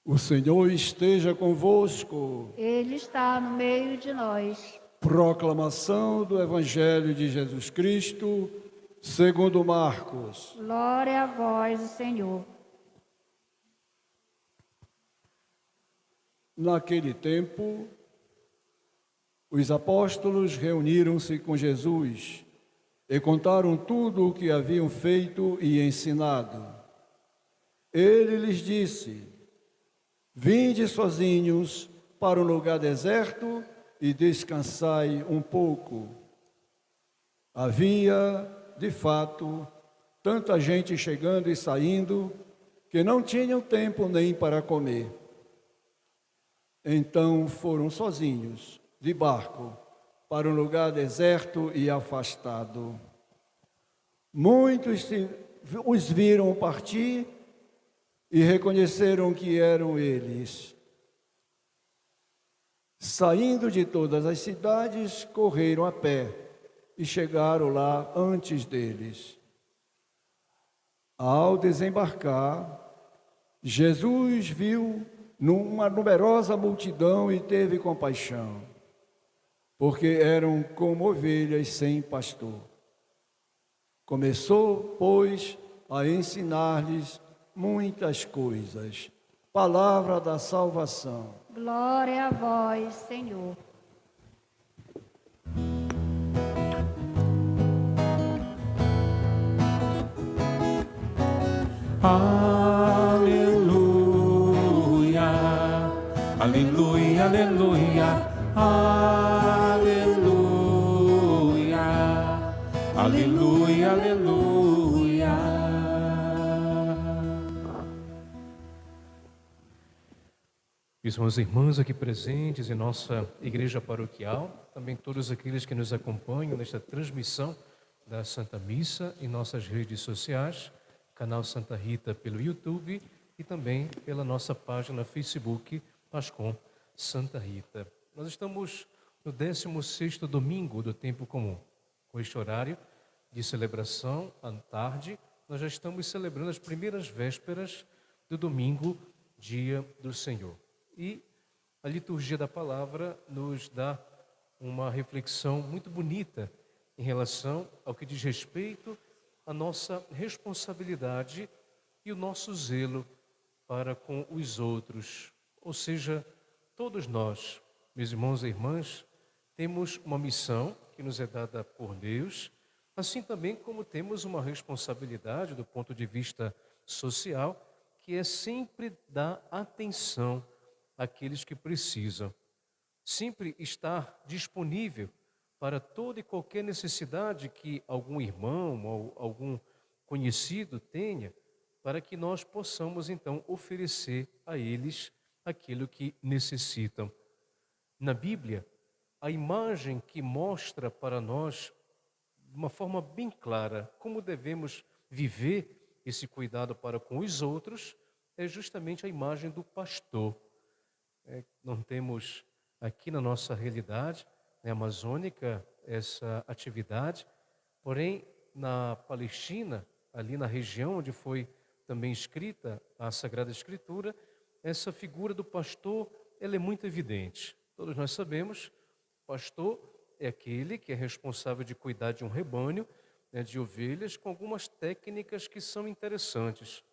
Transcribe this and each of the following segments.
O Senhor esteja convosco. Ele está no meio de nós. Proclamação do Evangelho de Jesus Cristo, segundo Marcos. Glória a vós, Senhor. Naquele tempo, os apóstolos reuniram-se com Jesus e contaram tudo o que haviam feito e ensinado. Ele lhes disse: Vinde sozinhos para um lugar deserto e descansai um pouco. Havia, de fato, tanta gente chegando e saindo que não tinham tempo nem para comer. Então foram sozinhos, de barco, para um lugar deserto e afastado. Muitos os viram partir e reconheceram que eram eles. Saindo de todas as cidades, correram a pé e chegaram lá antes deles. Ao desembarcar, Jesus viu uma numerosa multidão e teve compaixão, porque eram como ovelhas sem pastor. Começou, pois, a ensinar-lhes muitas coisas. Palavra da salvação. Glória a vós, Senhor. Aleluia, aleluia, aleluia, aleluia, aleluia, aleluia. Meus irmãos aqui presentes em nossa igreja paroquial, também todos aqueles que nos acompanham nesta transmissão da Santa Missa em nossas redes sociais, canal Santa Rita pelo YouTube e também pela nossa página Facebook, Pascom Santa Rita. Nós estamos no 16º domingo do tempo comum. Com este horário de celebração, à tarde, nós já estamos celebrando as primeiras vésperas do domingo, dia do Senhor. E a liturgia da palavra nos dá uma reflexão muito bonita em relação ao que diz respeito à nossa responsabilidade e o nosso zelo para com os outros. Ou seja, todos nós, meus irmãos e irmãs, temos uma missão que nos é dada por Deus, assim também como temos uma responsabilidade do ponto de vista social, que é sempre dar atenção àqueles que precisam. Sempre estar disponível para toda e qualquer necessidade que algum irmão ou algum conhecido tenha, para que nós possamos então oferecer a eles aquilo que necessitam. Na Bíblia, a imagem que mostra para nós, de uma forma bem clara, como devemos viver esse cuidado para com os outros, é justamente a imagem do pastor. Não temos aqui na nossa realidade amazônica essa atividade, porém na Palestina, ali na região onde foi também escrita a Sagrada Escritura, essa figura do pastor, ela é muito evidente. Todos nós sabemos, pastor é aquele que é responsável de cuidar de um rebanho, de ovelhas, com algumas técnicas que são interessantes.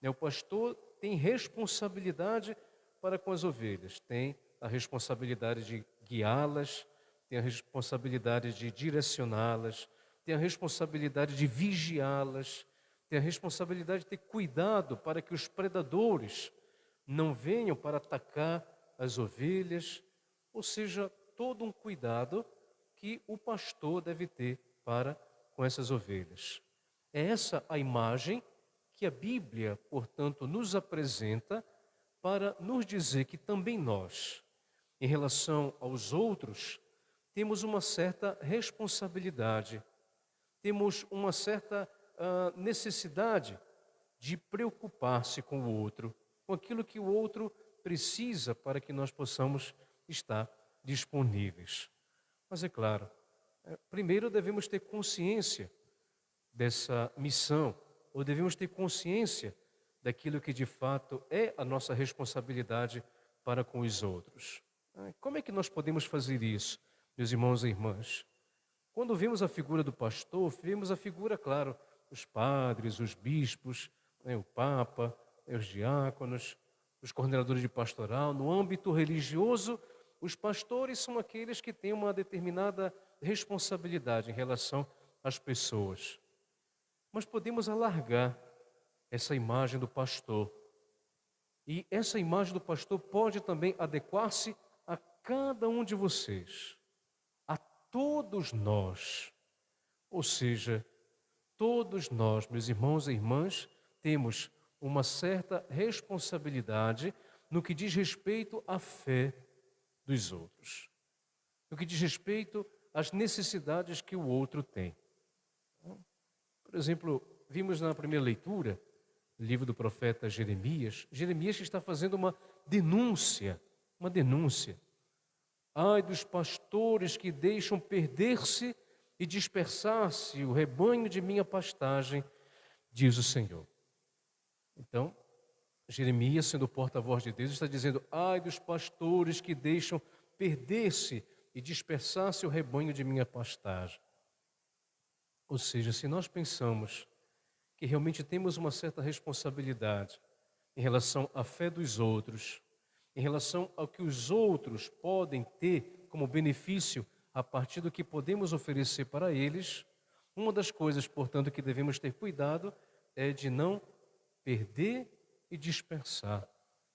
O pastor tem responsabilidade para com as ovelhas, tem a responsabilidade de guiá-las, tem a responsabilidade de direcioná-las, tem a responsabilidade de vigiá-las, tem a responsabilidade de ter cuidado para que os predadores não venham para atacar as ovelhas, ou seja, todo um cuidado que o pastor deve ter para com essas ovelhas. É essa a imagem que a Bíblia, portanto, nos apresenta para nos dizer que também nós, em relação aos outros, temos uma certa responsabilidade, temos uma certa necessidade de preocupar-se com o outro, com aquilo que o outro precisa para que nós possamos estar disponíveis. Mas é claro, primeiro devemos ter consciência dessa missão, ou devemos ter consciência daquilo que de fato é a nossa responsabilidade para com os outros. Como é que nós podemos fazer isso, meus irmãos e irmãs? Quando vemos a figura do pastor, vemos a figura, claro, os padres, os bispos, o Papa, os diáconos, os coordenadores de pastoral. No âmbito religioso, os pastores são aqueles que têm uma determinada responsabilidade em relação às pessoas. Mas podemos alargar essa imagem do pastor. E essa imagem do pastor pode também adequar-se a cada um de vocês, a todos nós. Ou seja, todos nós, meus irmãos e irmãs, temos uma certa responsabilidade no que diz respeito à fé dos outros, no que diz respeito às necessidades que o outro tem. Por exemplo, vimos na primeira leitura, no livro do profeta Jeremias, Jeremias está fazendo uma denúncia. Ai dos pastores que deixam perder-se e dispersar-se o rebanho de minha pastagem, diz o Senhor. Então, Jeremias, sendo o porta-voz de Deus, está dizendo: ai dos pastores que deixam perder-se e dispersar-se o rebanho de minha pastagem. Ou seja, se nós pensamos que realmente temos uma certa responsabilidade em relação à fé dos outros, em relação ao que os outros podem ter como benefício a partir do que podemos oferecer para eles, uma das coisas, portanto, que devemos ter cuidado é de não perder e dispersar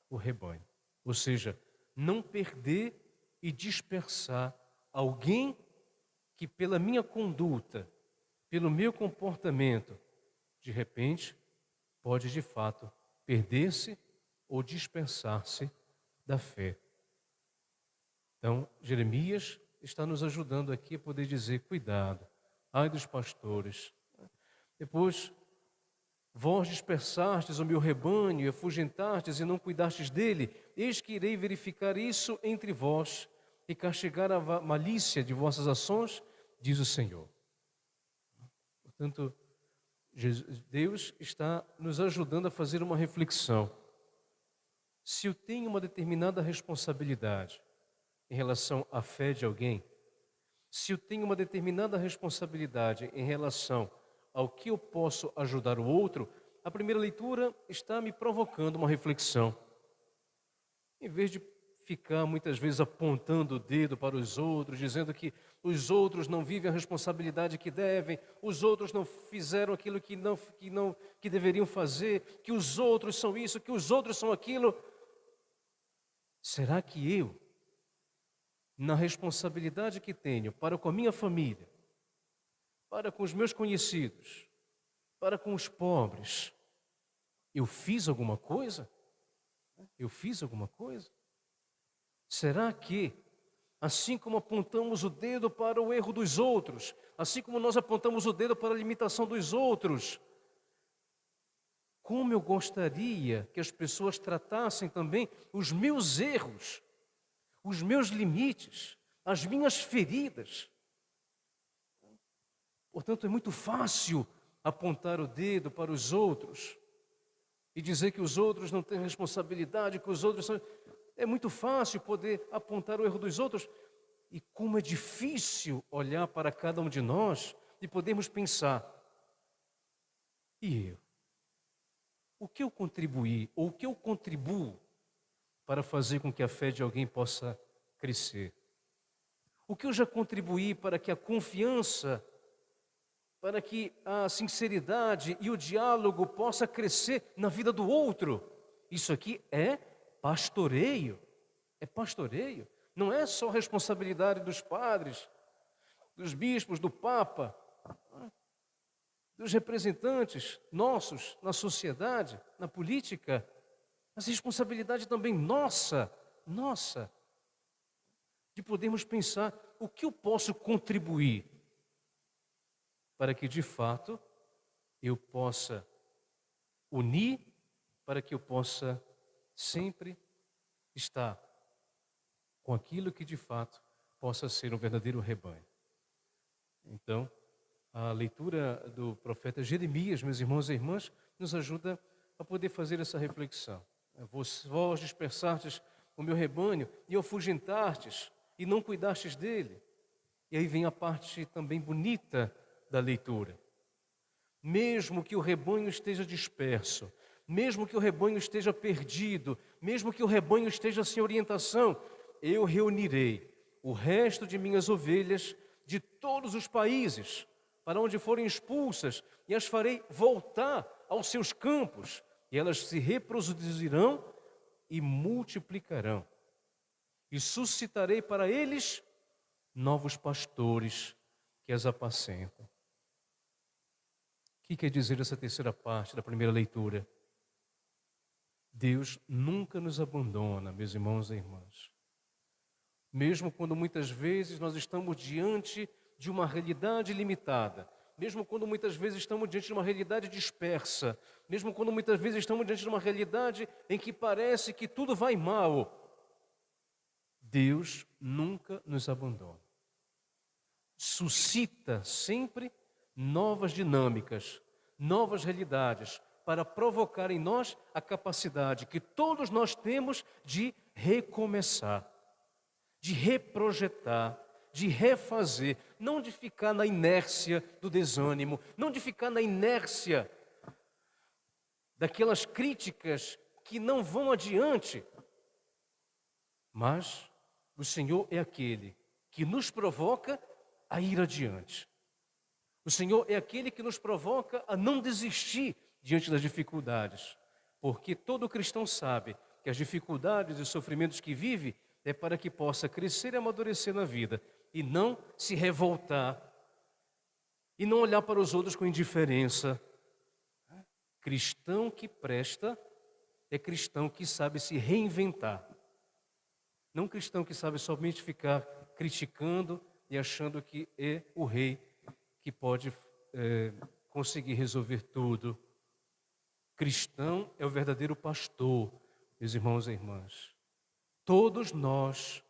o rebanho. Ou seja, não perder e dispersar alguém que pela minha conduta, pelo meu comportamento, de repente, pode de fato perder-se ou dispersar-se da fé. Então, Jeremias está nos ajudando aqui a poder dizer: cuidado, ai dos pastores. Depois, vós dispersastes o meu rebanho e afugentastes e não cuidastes dele, eis que irei verificar isso entre vós e castigar a malícia de vossas ações, diz o Senhor. Portanto, Deus está nos ajudando a fazer uma reflexão. Se eu tenho uma determinada responsabilidade em relação à fé de alguém, se eu tenho uma determinada responsabilidade em relação ao que eu posso ajudar o outro, a primeira leitura está me provocando uma reflexão. Em vez de ficar muitas vezes apontando o dedo para os outros, dizendo que os outros não vivem a responsabilidade que devem, os outros não fizeram aquilo que deveriam fazer, que os outros são isso, que os outros são aquilo. Será que eu, na responsabilidade que tenho para com a minha família, para com os meus conhecidos, para com os pobres, eu fiz alguma coisa? Eu fiz alguma coisa? Será que, assim como apontamos o dedo para o erro dos outros, assim como nós apontamos o dedo para a limitação dos outros, como eu gostaria que as pessoas tratassem também os meus erros, os meus limites, as minhas feridas? Portanto, é muito fácil apontar o dedo para os outros e dizer que os outros não têm responsabilidade, que os outros são... É muito fácil poder apontar o erro dos outros. E como é difícil olhar para cada um de nós e podermos pensar: e eu? O que eu contribuí, ou o que eu contribuo para fazer com que a fé de alguém possa crescer? O que eu já contribuí para que a confiança, para que a sinceridade e o diálogo possa crescer na vida do outro? Isso aqui é pastoreio. É pastoreio. Não é só responsabilidade dos padres, dos bispos, do Papa, dos representantes nossos na sociedade, na política, mas responsabilidade também nossa, de podermos pensar o que eu posso contribuir para que de fato eu possa unir, para que eu possa sempre estar com aquilo que de fato possa ser um verdadeiro rebanho. Então, a leitura do profeta Jeremias, meus irmãos e irmãs, nos ajuda para poder fazer essa reflexão. Vós dispersastes o meu rebanho e afugentastes e não cuidastes dele. E aí vem a parte também bonita da leitura. Mesmo que o rebanho esteja disperso, mesmo que o rebanho esteja perdido, mesmo que o rebanho esteja sem orientação, eu reunirei o resto de minhas ovelhas de todos os países, para onde forem expulsas, e as farei voltar aos seus campos, e elas se reproduzirão e multiplicarão. E suscitarei para eles novos pastores que as apacentam. O que quer dizer essa terceira parte da primeira leitura? Deus nunca nos abandona, meus irmãos e irmãs. Mesmo quando muitas vezes nós estamos diante de uma realidade limitada, mesmo quando muitas vezes estamos diante de uma realidade dispersa, mesmo quando muitas vezes estamos diante de uma realidade em que parece que tudo vai mal, Deus nunca nos abandona. Suscita sempre novas dinâmicas, novas realidades, para provocar em nós a capacidade que todos nós temos de recomeçar, de reprojetar, de refazer, não de ficar na inércia do desânimo, não de ficar na inércia daquelas críticas que não vão adiante, mas o Senhor é aquele que nos provoca a ir adiante. O Senhor é aquele que nos provoca a não desistir diante das dificuldades, porque todo cristão sabe que as dificuldades e os sofrimentos que vive é para que possa crescer e amadurecer na vida e não se revoltar e não olhar para os outros com indiferença. Cristão que presta é cristão que sabe se reinventar. Não cristão que sabe somente ficar criticando e achando que é o rei que pode conseguir resolver tudo. Cristão é o verdadeiro pastor, meus irmãos e irmãs. Todos nós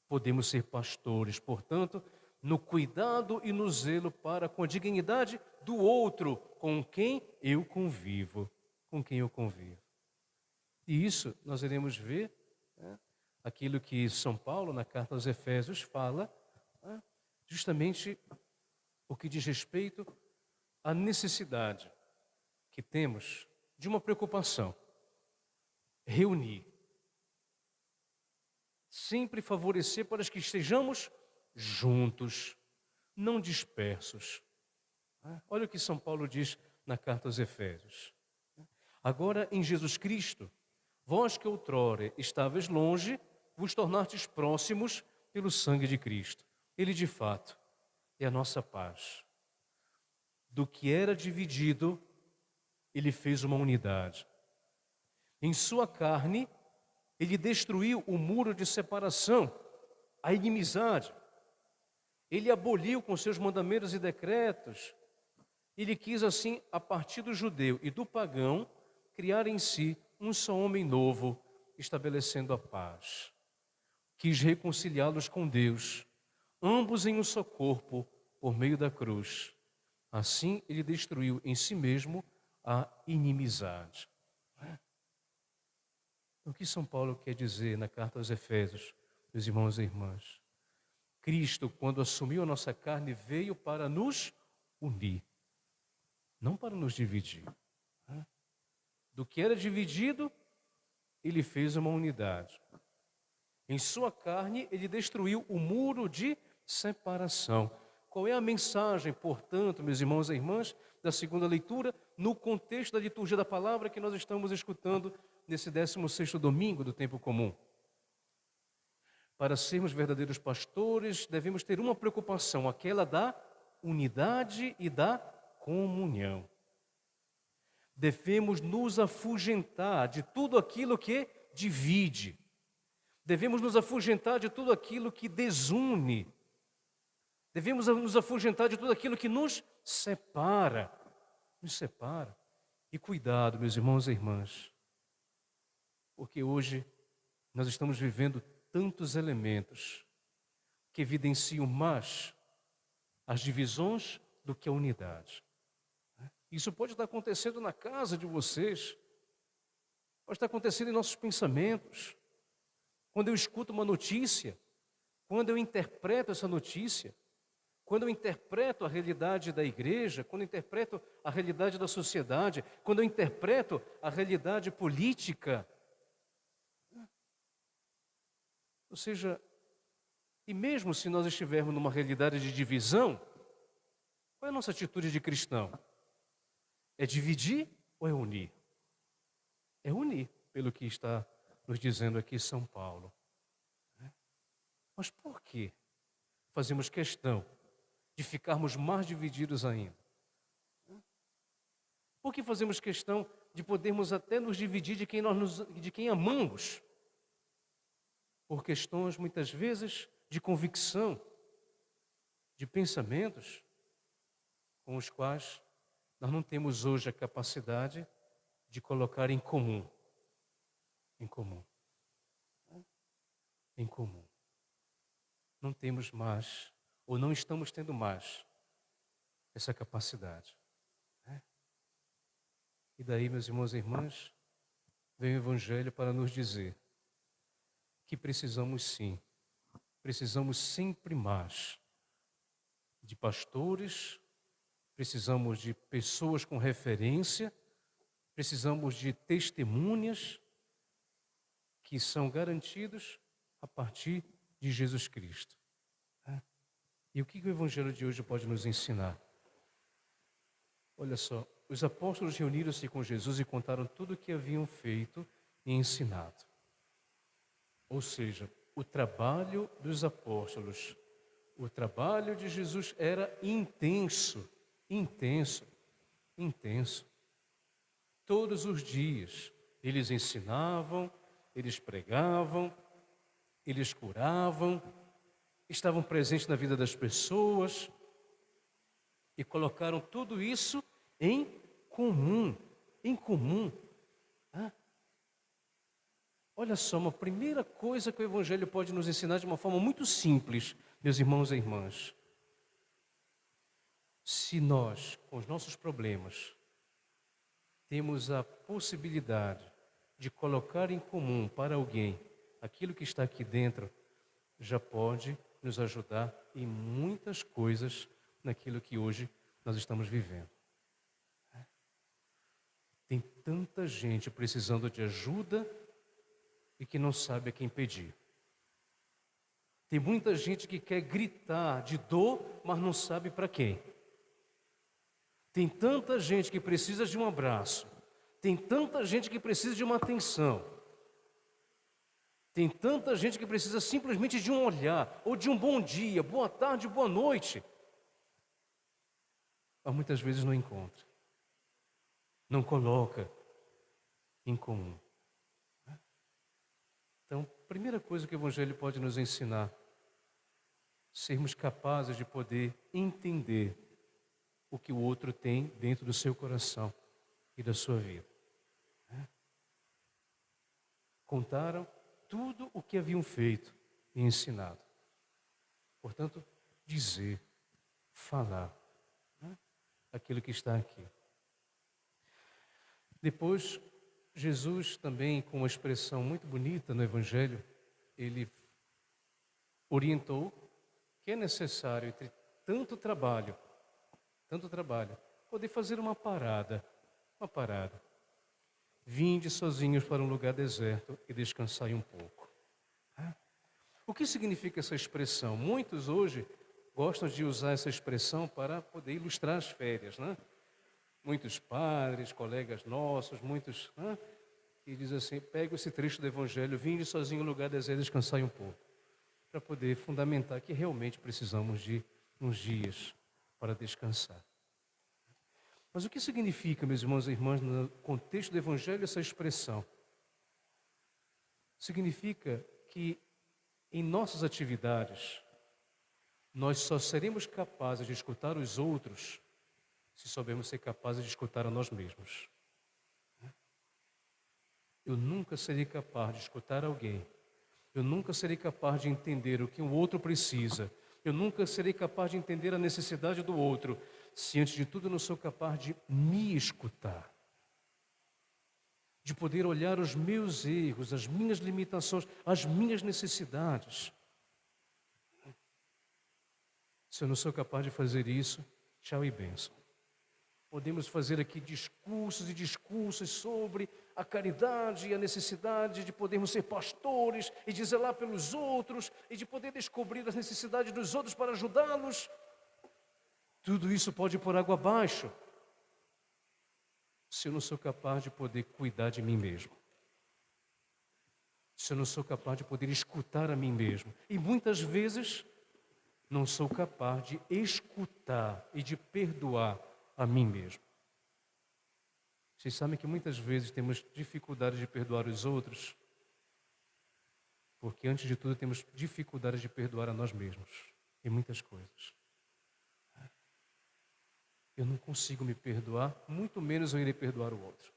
podemos ser pastores, portanto, no cuidado e no zelo para com a dignidade do outro com quem eu convivo, E isso nós iremos ver, aquilo que São Paulo, na carta aos Efésios, fala, justamente o que diz respeito à necessidade que temos de uma preocupação, reunir, sempre favorecer para que estejamos juntos, não dispersos. Olha o que São Paulo diz na carta aos Efésios. Agora em Jesus Cristo, vós que outrora estáveis longe, vos tornastes próximos pelo sangue de Cristo. Ele de fato é a nossa paz. Do que era dividido, ele fez uma unidade. Em sua carne, ele destruiu o muro de separação, a inimizade. Ele aboliu com seus mandamentos e decretos. Ele quis assim, a partir do judeu e do pagão, criar em si um só homem novo, estabelecendo a paz. Quis reconciliá-los com Deus, ambos em um só corpo, por meio da cruz. Assim, ele destruiu em si mesmo a inimizade. O que São Paulo quer dizer na carta aos Efésios, meus irmãos e irmãs? Cristo, quando assumiu a nossa carne, veio para nos unir, não para nos dividir. Do que era dividido, ele fez uma unidade. Em sua carne, ele destruiu o muro de separação. Qual é a mensagem, portanto, meus irmãos e irmãs, da segunda leitura, no contexto da liturgia da palavra que nós estamos escutando nesse 16º domingo do tempo comum? Para sermos verdadeiros pastores, devemos ter uma preocupação, aquela da unidade e da comunhão. Devemos nos afugentar de tudo aquilo que divide. Devemos nos afugentar de tudo aquilo que desune. Devemos nos afugentar de tudo aquilo que nos separa. E cuidado, meus irmãos e irmãs, porque hoje nós estamos vivendo tantos elementos que evidenciam mais as divisões do que a unidade. Isso pode estar acontecendo na casa de vocês, pode estar acontecendo em nossos pensamentos. Quando eu escuto uma notícia, quando eu interpreto essa notícia, quando eu interpreto a realidade da igreja, quando eu interpreto a realidade da sociedade, quando eu interpreto a realidade política. Ou seja, e mesmo se nós estivermos numa realidade de divisão, qual é a nossa atitude de cristão? É dividir ou é unir? É unir, pelo que está nos dizendo aqui São Paulo. Mas por que fazemos questão de ficarmos mais divididos ainda? Por que fazemos questão de podermos até nos dividir de quem amamos? Por questões, muitas vezes, de convicção, de pensamentos, com os quais nós não temos hoje a capacidade de colocar em comum. Em comum. Em comum. Não temos mais, ou não estamos tendo mais, essa capacidade. E daí, meus irmãos e irmãs, vem o Evangelho para nos dizer que precisamos sim, precisamos sempre mais de pastores, precisamos de pessoas com referência, precisamos de testemunhas que são garantidos a partir de Jesus Cristo. E o que o Evangelho de hoje pode nos ensinar? Olha só, os apóstolos reuniram-se com Jesus e contaram tudo o que haviam feito e ensinado. Ou seja, o trabalho dos apóstolos, o trabalho de Jesus era intenso, intenso, intenso. Todos os dias eles ensinavam, eles pregavam, eles curavam, estavam presentes na vida das pessoas e colocaram tudo isso em comum, em comum. Olha só, uma primeira coisa que o Evangelho pode nos ensinar de uma forma muito simples, meus irmãos e irmãs. Se nós, com os nossos problemas, temos a possibilidade de colocar em comum para alguém aquilo que está aqui dentro, já pode nos ajudar em muitas coisas naquilo que hoje nós estamos vivendo. Tem tanta gente precisando de ajuda e que não sabe a quem pedir. Tem muita gente que quer gritar de dor, mas não sabe para quem. Tem tanta gente que precisa de um abraço. Tem tanta gente que precisa de uma atenção. Tem tanta gente que precisa simplesmente de um olhar, ou de um bom dia, boa tarde, boa noite. Mas muitas vezes não encontra. Não coloca em comum. Então, primeira coisa que o Evangelho pode nos ensinar, sermos capazes de poder entender o que o outro tem dentro do seu coração e da sua vida. Contaram tudo o que haviam feito e ensinado. Portanto, dizer, falar, aquilo que está aqui. Depois, Jesus também, com uma expressão muito bonita no Evangelho, ele orientou que é necessário, entre tanto trabalho, poder fazer uma parada. Vinde sozinhos para um lugar deserto e descansai um pouco. O que significa essa expressão? Muitos hoje gostam de usar essa expressão para poder ilustrar as férias, né? Muitos padres, colegas nossos, muitos, e diz assim, pega esse trecho do Evangelho, vinde sozinho em um lugar deserto e descansai um pouco, para poder fundamentar que realmente precisamos de uns dias para descansar. Mas o que significa, meus irmãos e irmãs, no contexto do Evangelho, essa expressão? Significa que em nossas atividades, nós só seremos capazes de escutar os outros se soubermos ser capazes de escutar a nós mesmos. Eu nunca serei capaz de escutar alguém. Eu nunca serei capaz de entender o que o outro precisa. Eu nunca serei capaz de entender a necessidade do outro se antes de tudo eu não sou capaz de me escutar, de poder olhar os meus erros, as minhas limitações, as minhas necessidades? Se eu não sou capaz de fazer isso, tchau e bênção. Podemos fazer aqui discursos e discursos sobre a caridade e a necessidade de podermos ser pastores e de zelar pelos outros e de poder descobrir as necessidades dos outros para ajudá-los. Tudo isso pode ir por água abaixo se eu não sou capaz de poder cuidar de mim mesmo. Se eu não sou capaz de poder escutar a mim mesmo. E muitas vezes não sou capaz de escutar e de perdoar a mim mesmo. Vocês sabem que muitas vezes temos dificuldade de perdoar os outros, porque antes de tudo temos dificuldade de perdoar a nós mesmos, em muitas coisas. Eu não consigo me perdoar, muito menos eu irei perdoar o outro.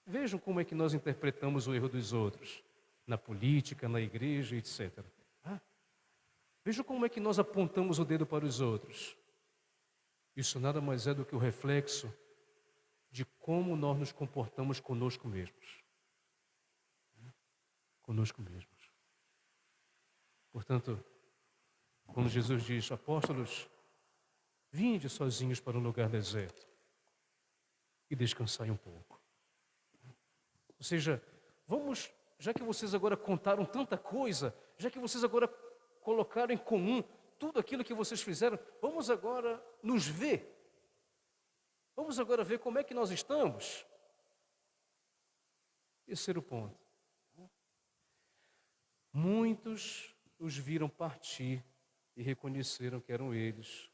Vejam como é que nós interpretamos o erro dos outros, na política, na igreja, etc. Vejam como é que nós apontamos o dedo para os outros. Isso nada mais é do que o reflexo de como nós nos comportamos conosco mesmos. Conosco mesmos. Portanto, quando Jesus diz, apóstolos, vinde sozinhos para um lugar deserto e descansai um pouco. Ou seja, vamos, já que vocês agora contaram tanta coisa, já que vocês agora colocaram em comum tudo aquilo que vocês fizeram, vamos agora nos ver. Vamos agora ver como é que nós estamos. Terceiro ponto. Muitos os viram partir e reconheceram que eram eles.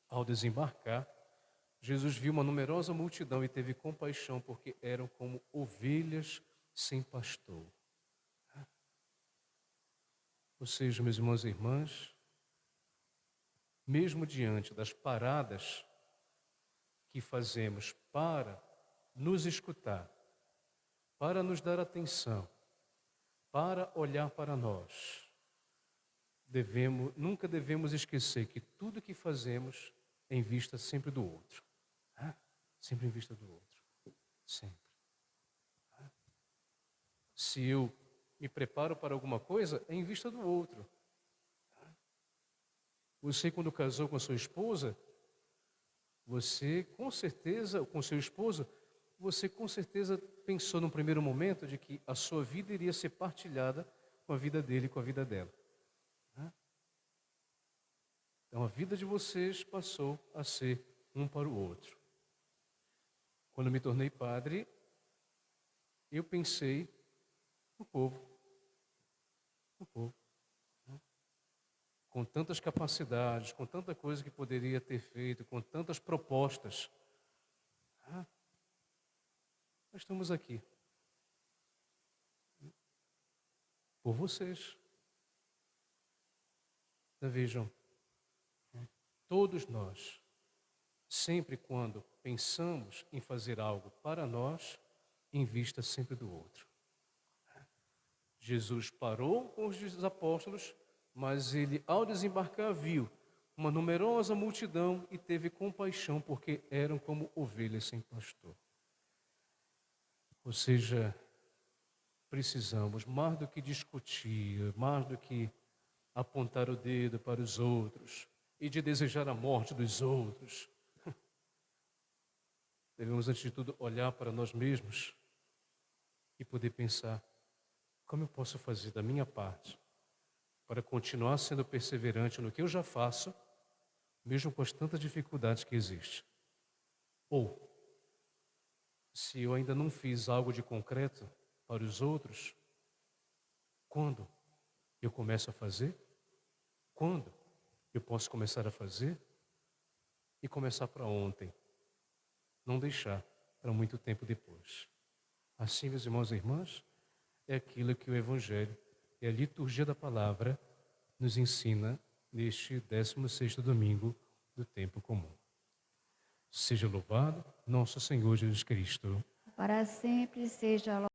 Ao desembarcar, Jesus viu uma numerosa multidão e teve compaixão, porque eram como ovelhas sem pastor. Ou seja, meus irmãos e irmãs, mesmo diante das paradas que fazemos para nos escutar, para nos dar atenção, para olhar para nós, nunca devemos esquecer que tudo que fazemos é em vista sempre do outro. Sempre em vista do outro. Sempre. Se eu me preparo para alguma coisa, é em vista do outro. Você, quando casou com a sua esposa, você com certeza, com seu esposo, você com certeza pensou num primeiro momento de que a sua vida iria ser partilhada com a vida dele e com a vida dela. Então a vida de vocês passou a ser um para o outro. Quando me tornei padre, eu pensei no povo. No povo. Com tantas capacidades, com tanta coisa que poderia ter feito, com tantas propostas. Nós estamos aqui. Por vocês. Então, vejam, todos nós, sempre quando pensamos em fazer algo para nós, em vista sempre do outro. Jesus parou com os apóstolos, mas ele, ao desembarcar, viu uma numerosa multidão e teve compaixão, porque eram como ovelhas sem pastor. Ou seja, precisamos, mais do que discutir, mais do que apontar o dedo para os outros e de desejar a morte dos outros, devemos, antes de tudo, olhar para nós mesmos e poder pensar: como eu posso fazer da minha parte para continuar sendo perseverante no que eu já faço, mesmo com as tantas dificuldades que existem? Ou, se eu ainda não fiz algo de concreto para os outros, quando eu começo a fazer? Quando eu posso começar a fazer? E começar para ontem, não deixar para muito tempo depois. Assim, meus irmãos e irmãs, é aquilo que o Evangelho e a liturgia da palavra nos ensina neste 16º domingo do tempo comum. Seja louvado nosso Senhor Jesus Cristo. Para sempre seja louvado.